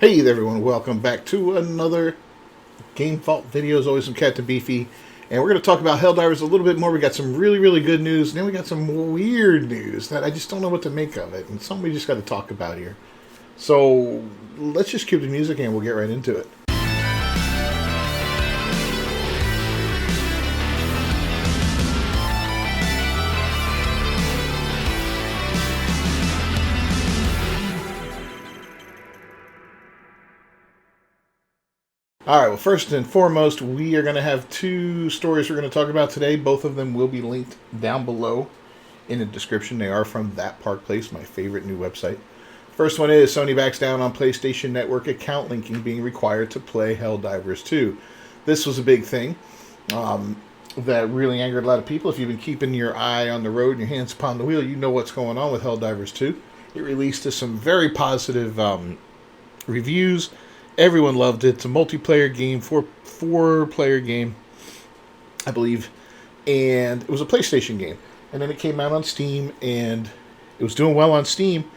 Hey there everyone, welcome back to another Game Fault video. As always, I'm Captain Beefy, and we're going to talk about Helldivers a little bit more. We got some really good news, and then we got some weird news that I just don't know what to make of it, and something we just got to talk about here. So let's just cue the music and we'll get right into it. Alright, well, first and foremost, we are going to have two stories we're going to talk about today. Both of them will be linked down below in the description. They are from That Park Place, my favorite new website. First one is Sony backs down on PlayStation Network account linking being required to play Helldivers 2. This was a big thing that really angered a lot of people. If you've been keeping your eye on the road and your hands upon the wheel, you know what's going on with Helldivers 2. It released to some very positive reviews. Everyone loved it. It's a multiplayer game, four-player game, I believe, and it was a PlayStation game. And then it came out on Steam, and it was doing well on Steam.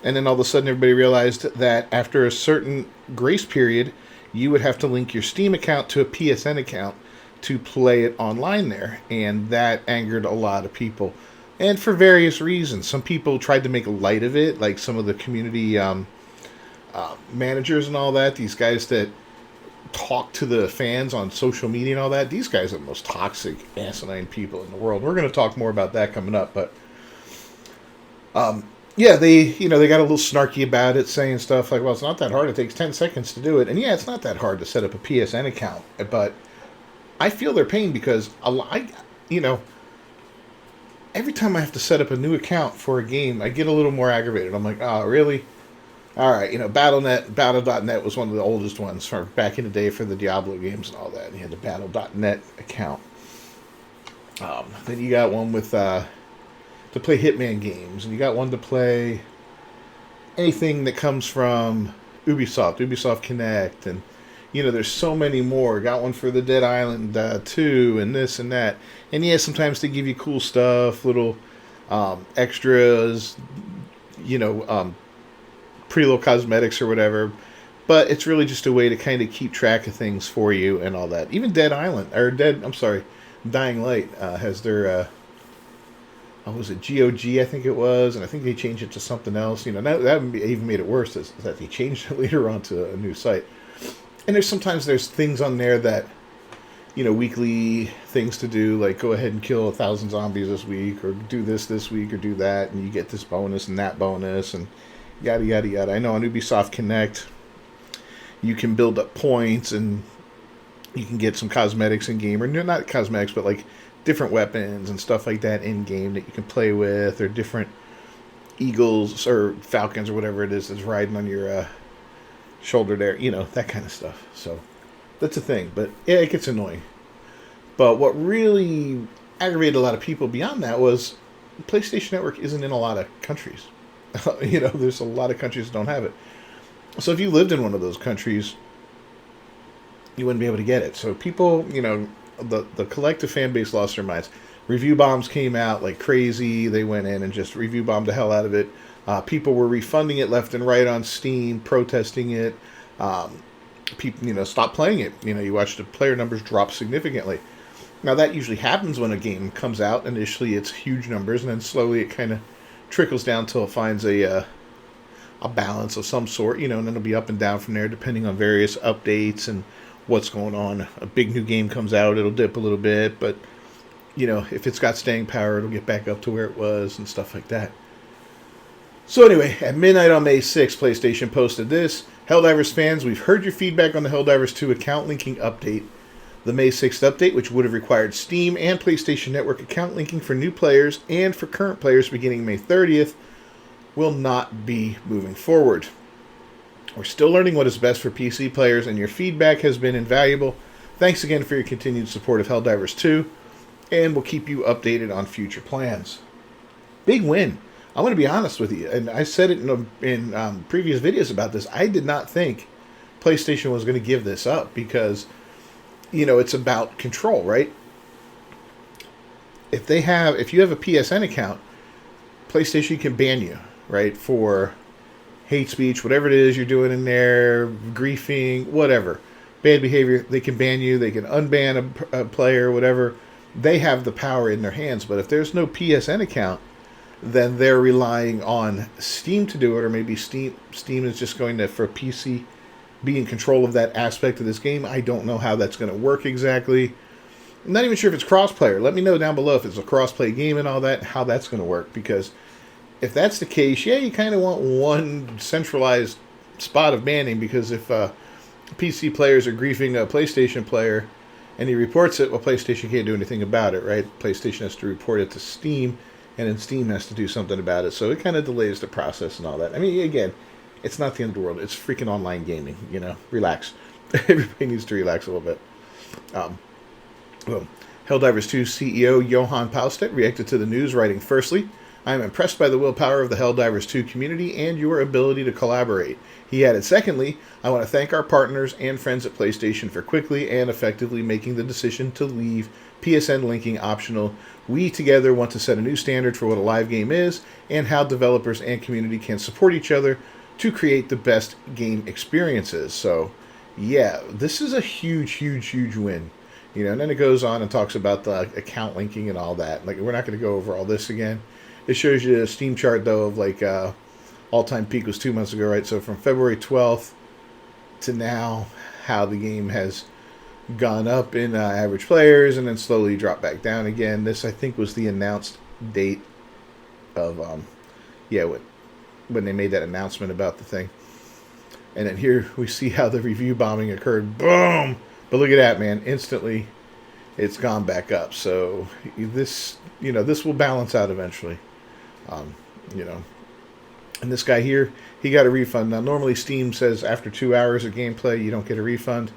And then all of a sudden, everybody realized that after a certain grace period, you would have to link your Steam account to a PSN account to play it online there, and that angered a lot of people, and for various reasons. Some people tried to make light of it, like some of the community managers and all that, these guys that talk to the fans on social media and all that. These guys are the most toxic, asinine people in the world. We're going to talk more about that coming up, but yeah, they got a little snarky about it, saying stuff like, well, it's not that hard, it takes 10 seconds to do it. And yeah, it's not that hard to set up a PSN account, but I feel their pain because every time I have to set up a new account for a game, I get a little more aggravated. I'm like, oh, really? All right, Battle.net was one of the oldest ones from back in the day for the Diablo games and all that. And you had the Battle.net account. Then you got one with to play Hitman games, and you got one to play anything that comes from Ubisoft Connect, and there's so many more. Got one for the Dead Island 2, and this and that. And yeah, sometimes they give you cool stuff, little extras, pretty little cosmetics or whatever, but it's really just a way to kind of keep track of things for you and all that. Even Dying Light has their what was it, GOG, I think it was, and I think they changed it to something else. That even made it worse, is that they changed it later on to a new site. And there's things on there that, weekly things to do, like go ahead and kill 1,000 zombies this week, or do this week, or do that, and you get this bonus and that bonus, and yada yada yada. I know on Ubisoft Connect you can build up points and you can get some cosmetics in game, or not cosmetics, but like different weapons and stuff like that in game that you can play with, or different eagles or falcons or whatever it is that's riding on your shoulder there, that kind of stuff. So that's a thing, but yeah, it gets annoying. But what really aggravated a lot of people beyond that was PlayStation Network isn't in a lot of countries. There's a lot of countries that don't have it. So if you lived in one of those countries, you wouldn't be able to get it. So people, the collective fan base lost their minds. Review bombs came out like crazy. They went in and just review bombed the hell out of it. People were refunding it left and right on Steam, protesting it. People, stopped playing it. You watch the player numbers drop significantly. Now that usually happens when a game comes out. Initially, it's huge numbers, and then slowly it kind of trickles down till it finds a balance of some sort, and then it'll be up and down from there depending on various updates and what's going on. A big new game comes out, it'll dip a little bit, but if it's got staying power, it'll get back up to where it was and stuff like that. So anyway, at midnight on May 6th, PlayStation posted this: Helldivers fans, we've heard your feedback on the Helldivers 2 account linking update. The May 6th update, which would have required Steam and PlayStation Network account linking for new players and for current players beginning May 30th, will not be moving forward. We're still learning what is best for PC players, and your feedback has been invaluable. Thanks again for your continued support of Helldivers 2, and we'll keep you updated on future plans. Big win. I'm going to be honest with you, and I said it in previous videos about this. I did not think PlayStation was going to give this up because it's about control, right? If you have a PSN account, PlayStation can ban you, right, for hate speech, whatever it is you're doing in there, griefing, whatever, bad behavior, they can ban you, they can unban a player, whatever. They have the power in their hands. But if there's no PSN account, then they're relying on Steam to do it, or maybe Steam is just going to, for PC, be in control of that aspect of this game. I don't know how that's going to work exactly. I'm not even sure if it's cross-player. Let me know down below if it's a cross-play game and all that, how that's going to work. Because if that's the case, yeah, you kind of want one centralized spot of banning. Because if PC players are griefing a PlayStation player and he reports it, well, PlayStation can't do anything about it, right? PlayStation has to report it to Steam, and then Steam has to do something about it. So it kind of delays the process and all that. I mean, again, it's not the end of the world. It's freaking online gaming, you know. Relax. Everybody needs to relax a little bit. Well, Helldivers 2 CEO Johan Paulstedt reacted to the news, writing, "Firstly, I am impressed by the willpower of the Helldivers 2 community and your ability to collaborate." He added, "Secondly, I want to thank our partners and friends at PlayStation for quickly and effectively making the decision to leave PSN linking optional. We together want to set a new standard for what a live game is and how developers and community can support each other to create the best game experiences." So, yeah, this is a huge, huge, huge win. You know, and then it goes on and talks about the account linking and all that. Like, we're not going to go over all this again. It shows you a Steam chart, though, of like all-time peak was 2 months ago, right? So from February 12th to now, how the game has gone up in average players and then slowly dropped back down again. This, I think, was the announced date of, when they made that announcement about the thing. And then here we see how the review bombing occurred. Boom! But look at that, man. Instantly, it's gone back up. So this, this will balance out eventually. And this guy here, he got a refund. Now, normally Steam says after 2 hours of gameplay, you don't get a refund.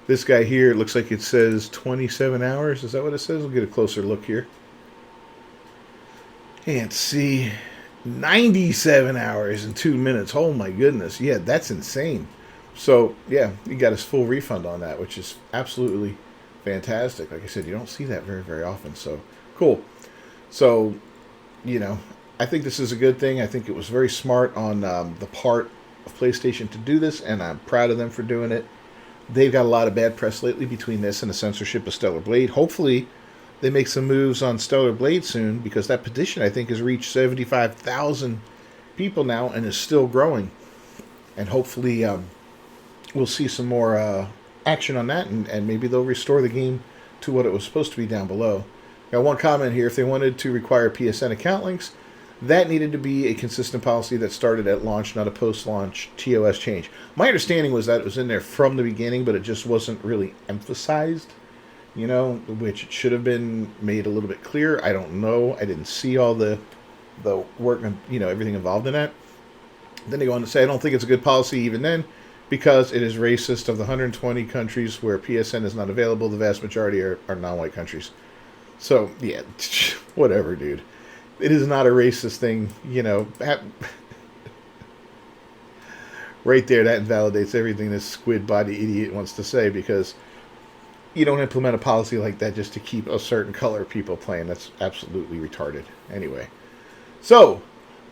This guy here, it looks like it says 27 hours. Is that what it says? We'll get a closer look here. Can't see. 97 hours and 2 minutes. Oh, my goodness. Yeah, that's insane. So, yeah, he got his full refund on that, which is absolutely fantastic. Like I said, you don't see that very, very often. So, cool. So, I think this is a good thing. I think it was very smart on the part of PlayStation to do this, and I'm proud of them for doing it. They've got a lot of bad press lately between this and the censorship of Stellar Blade. Hopefully, they make some moves on Stellar Blade soon, because that petition, I think, has reached 75,000 people now and is still growing. And hopefully, we'll see some more action on that, and maybe they'll restore the game to what it was supposed to be down below. Got one comment here. If they wanted to require PSN account links, that needed to be a consistent policy that started at launch, not a post-launch TOS change. My understanding was that it was in there from the beginning, but it just wasn't really emphasized, which it should have been made a little bit clearer. I don't know. I didn't see all the work and, everything involved in that. Then they go on to say, I don't think it's a good policy even then, because it is racist. Of the 120 countries where PSN is not available, the vast majority are non-white countries. So, yeah, whatever, dude. It is not a racist thing, Right there, that invalidates everything this squid body idiot wants to say, because you don't implement a policy like that just to keep a certain color of people playing. That's absolutely retarded. Anyway, so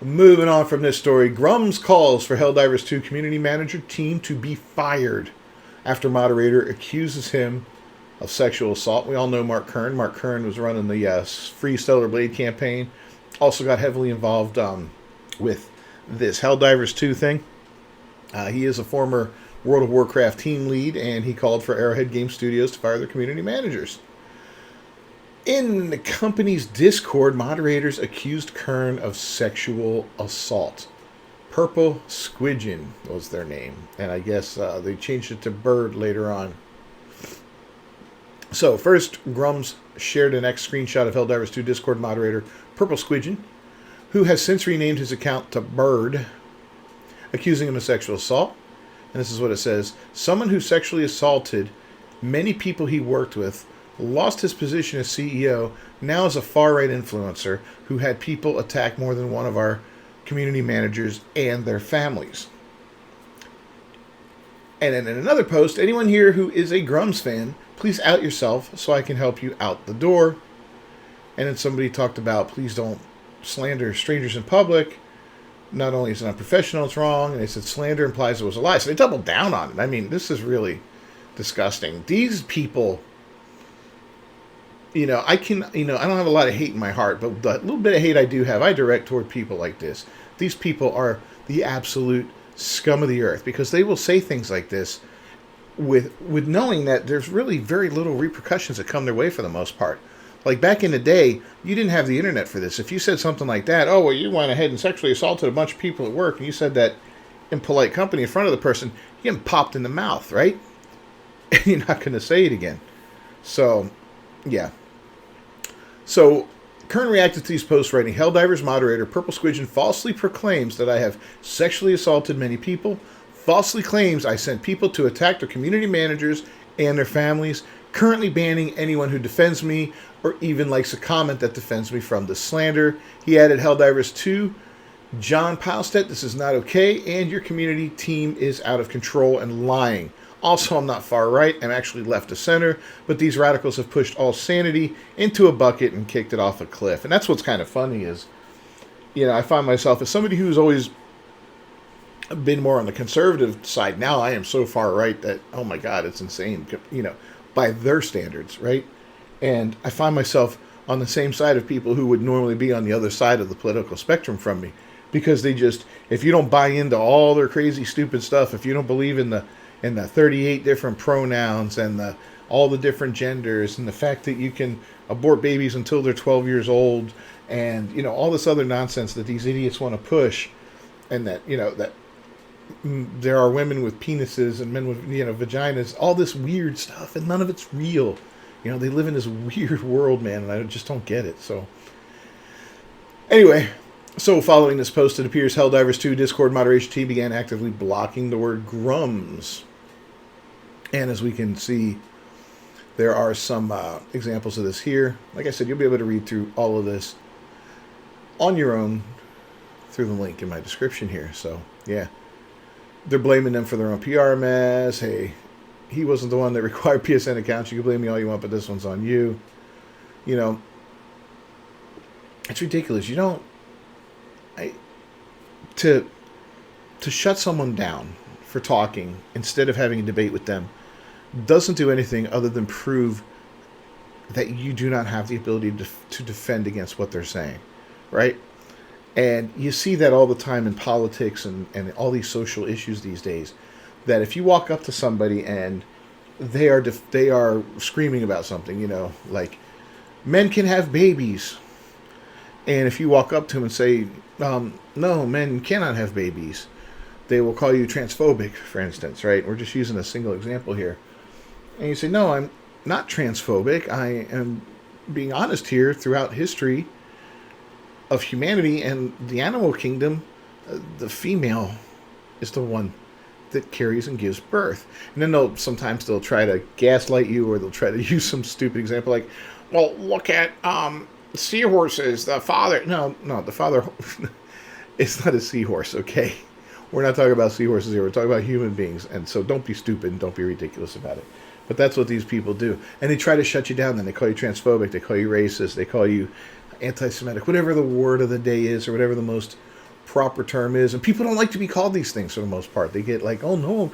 moving on from this story, Grums calls for Helldivers 2 community manager team to be fired after moderator accuses him of sexual assault. We all know Mark Kern. Mark Kern was running the Free Stellar Blade campaign. Also got heavily involved with this Helldivers 2 thing. He is a former World of Warcraft team lead, and he called for Arrowhead Game Studios to fire their community managers. In the company's Discord, moderators accused Kern of sexual assault. Purple Squidgen was their name, and I guess they changed it to Bird later on. So, first, Grums shared an screenshot of Helldivers 2 Discord moderator Purple Squidgen, who has since renamed his account to Bird, accusing him of sexual assault. And this is what it says. Someone who sexually assaulted many people he worked with, lost his position as CEO, now is a far-right influencer who had people attack more than one of our community managers and their families. And then in another post, anyone here who is a Grums fan, please out yourself so I can help you out the door. And then somebody talked about, please don't slander strangers in public. not only is it unprofessional, it's wrong, and they said slander implies it was a lie. So they doubled down on it. I mean, this is really disgusting. These people, I don't have a lot of hate in my heart, but the little bit of hate I do have, I direct toward people like this. These people are the absolute scum of the earth, because they will say things like this with knowing that there's really very little repercussions that come their way for the most part. Like back in the day, you didn't have the internet for this. If you said something like that, oh, well, you went ahead and sexually assaulted a bunch of people at work, and you said that in polite company in front of the person, you're getting popped in the mouth, right? And you're not going to say it again. So, yeah. So, Kern reacted to these posts writing, Helldivers moderator Purple Squidgen falsely proclaims that I have sexually assaulted many people, falsely claims I sent people to attack their community managers and their families, currently banning anyone who defends me or even likes a comment that defends me from the slander. He added, Helldivers 2, John Palstedt, this is not okay, and your community team is out of control and lying. Also, I'm not far right, I'm actually left of center, but these radicals have pushed all sanity into a bucket and kicked it off a cliff. And that's what's kind of funny is, I find myself as somebody who's always been more on the conservative side. Now I am so far right that, oh my God, it's insane, by their standards, right? And I find myself on the same side of people who would normally be on the other side of the political spectrum from me, because they just, if you don't buy into all their crazy, stupid stuff, if you don't believe in the 38 different pronouns and all the different genders and the fact that you can abort babies until they're 12 years old and, all this other nonsense that these idiots want to push, and that, that there are women with penises and men with, vaginas, all this weird stuff, and none of it's real. They live in this weird world, man, and I just don't get it. So, anyway, following this post, it appears Helldivers 2 Discord moderation team began actively blocking the word grums. And as we can see, there are some examples of this here. Like I said, you'll be able to read through all of this on your own through the link in my description here. So, yeah. They're blaming them for their own PR mess. Hey, he wasn't the one that required PSN accounts. You can blame me all you want, but this one's on you. It's ridiculous. To shut someone down for talking instead of having a debate with them doesn't do anything other than prove that you do not have the ability to defend against what they're saying, right? And you see that all the time in politics and all these social issues these days, that if you walk up to somebody and they are screaming about something, like men can have babies, and if you walk up to them and say, no, men cannot have babies, they will call you transphobic, for instance, right? We're just using a single example here. And you say, no, I'm not transphobic. I am being honest here. Throughout history of humanity and the animal kingdom, the female is the one that carries and gives birth. And then sometimes they'll try to gaslight you, or they'll try to use some stupid example like, well, look at seahorses, the father. No, the father it's not a seahorse, okay? We're not talking about seahorses here. We're talking about human beings. And so don't be stupid and don't be ridiculous about it. But that's what these people do. And they try to shut you down then. They call you transphobic. They call you racist. They call you anti-Semitic, whatever the word of the day is, or whatever the most proper term is. And people don't like to be called these things for the most part. They get like, oh, no,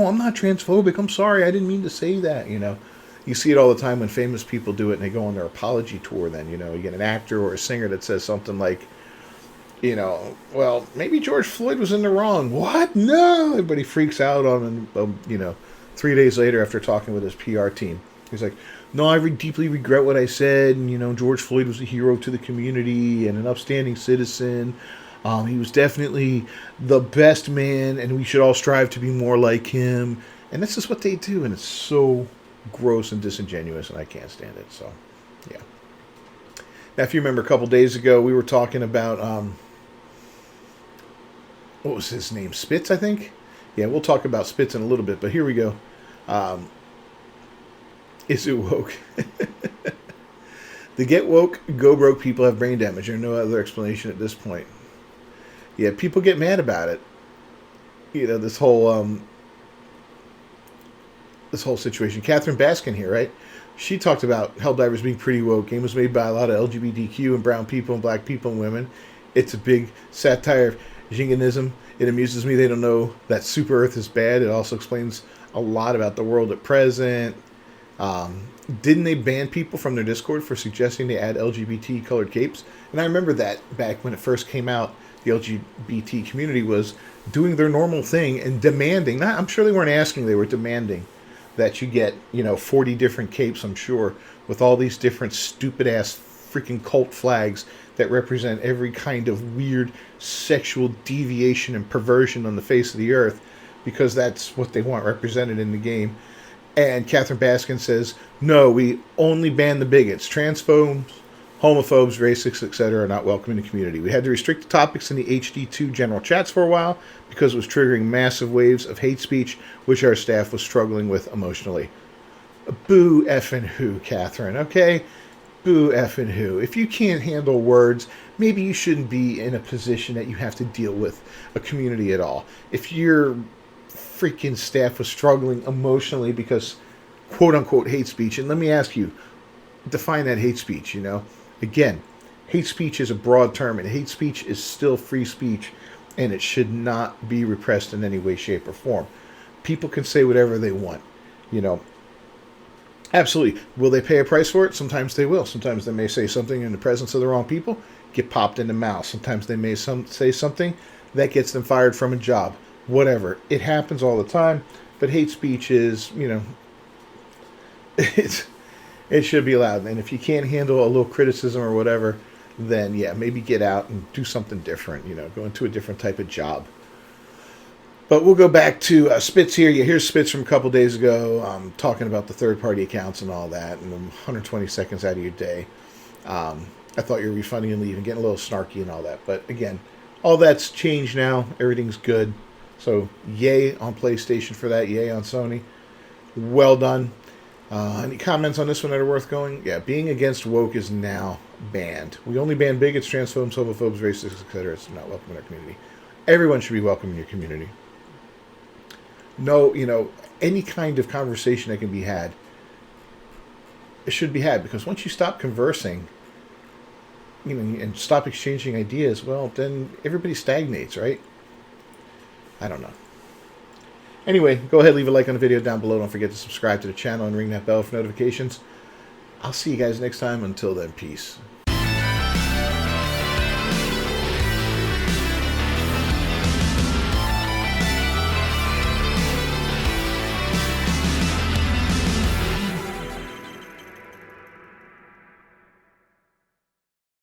I'm not transphobic. I'm sorry. I didn't mean to say that, You see it all the time when famous people do it and they go on their apology tour then, you get an actor or a singer that says something like, well, maybe George Floyd was in the wrong. What? No! Everybody freaks out on him, 3 days later after talking with his PR team. He's like, no, I deeply regret what I said. And, George Floyd was a hero to the community and an upstanding citizen. He was definitely the best man, and we should all strive to be more like him. And this is what they do, and it's so gross and disingenuous, and I can't stand it. So, yeah. Now, if you remember a couple days ago, we were talking about, what was his name? Spitz, I think? Yeah, we'll talk about Spitz in a little bit, but here we go. Is it woke? The get woke, go broke people have brain damage. There's no other explanation at this point. Yeah, people get mad about it. This whole situation. Catherine Baskin here, right? She talked about Helldivers being pretty woke. Game was made by a lot of LGBTQ and brown people and black people and women. It's a big satire. Jingoism. It amuses me they don't know that Super Earth is bad. It also explains a lot about the world at present. Didn't they ban people from their Discord for suggesting they add LGBT colored capes? And I remember that back when it first came out, the LGBT community was doing their normal thing and demanding, not, I'm sure they weren't asking, they were demanding that you get, 40 different capes, I'm sure, with all these different stupid ass freaking cult flags that represent every kind of weird sexual deviation and perversion on the face of the earth, because that's what they want represented in the game. And Catherine Baskin says, no, we only ban the bigots. Transphobes, homophobes, racists, etc. are not welcome in the community. We had to restrict the topics in the HD2 general chats for a while because it was triggering massive waves of hate speech, which our staff was struggling with emotionally. Boo effing who, Catherine, okay? Boo effing who. If you can't handle words, maybe you shouldn't be in a position that you have to deal with a community at all. If your freaking staff was struggling emotionally because quote-unquote hate speech, and let me ask you, define that hate speech, Again, hate speech is a broad term, and hate speech is still free speech, and it should not be repressed in any way, shape, or form. People can say whatever they want, Absolutely. Will they pay a price for it? Sometimes they will. Sometimes they may say something in the presence of the wrong people, get popped in the mouth. Sometimes they may say something that gets them fired from a job. Whatever. It happens all the time, but hate speech is, it should be allowed. And if you can't handle a little criticism or whatever, then yeah, maybe get out and do something different, go into a different type of job. But we'll go back to Spitz here. Yeah, here's Spitz from a couple days ago talking about the third-party accounts and all that, and 120 seconds out of your day. I thought you were refunding and leaving, getting a little snarky and all that. But again, all that's changed now. Everything's good. So yay on PlayStation for that. Yay on Sony. Well done. Any comments on this one that are worth going? Yeah, being against woke is now banned. We only ban bigots, transphobes, homophobes, racists, etc. It's not welcome in our community. Everyone should be welcome in your community. No, any kind of conversation that can be had, it should be had, because once you stop conversing, and stop exchanging ideas, well, then everybody stagnates, right? I don't know. Anyway, go ahead, leave a like on the video down below. Don't forget to subscribe to the channel and ring that bell for notifications. I'll see you guys next time. Until then, peace.